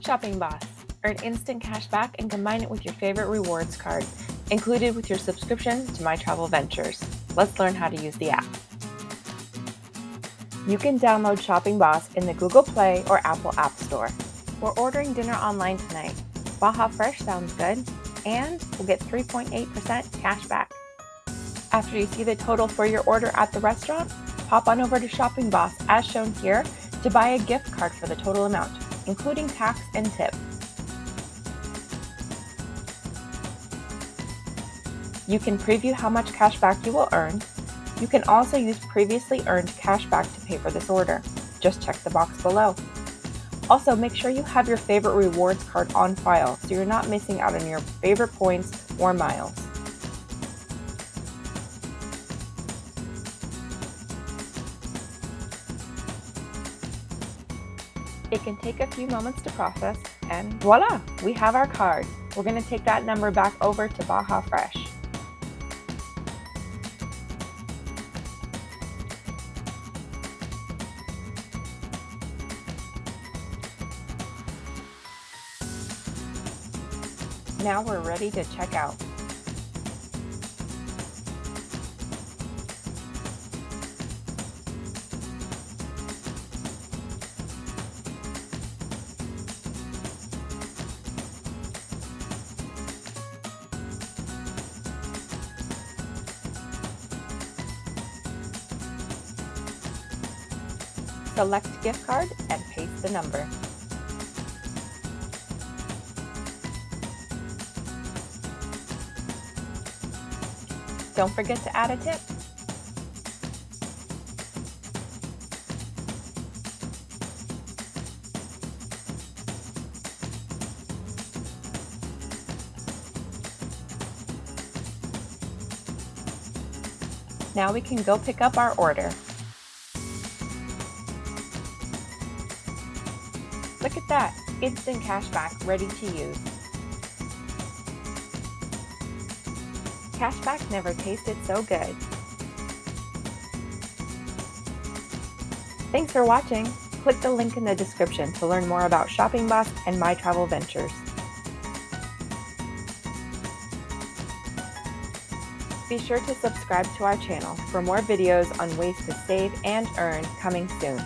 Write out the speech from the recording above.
Shopping Boss. Earn instant cash back and combine it with your favorite rewards card, included with your subscription to MyTravel Ventures. Let's learn how to use the app. You can download Shopping Boss in the Google Play or Apple App Store. We're ordering dinner online tonight. Baja Fresh sounds good, and we'll get 3.8% cash back. After you see the total for your order at the restaurant, hop on over to Shopping Boss as shown here to buy a gift card for the total amount, including tax and tip. You can preview how much cash back you will earn. You can also use previously earned cash back to pay for this order. Just check the box below. Also, make sure you have your favorite rewards card on file so you're not missing out on your favorite points or miles. It can take a few moments to process, and voila, we have our card. We're going to take that number back over to Baja Fresh. Now we're ready to check out. Select gift card and paste the number. Don't forget to add a tip. Now we can go pick up our order. Look at that, instant cashback ready to use. Cashback never tasted so good. Thanks for watching. Click the link in the description to learn more about Shopping Boss and MyTravel Ventures. Be sure to subscribe to our channel for more videos on ways to save and earn coming soon.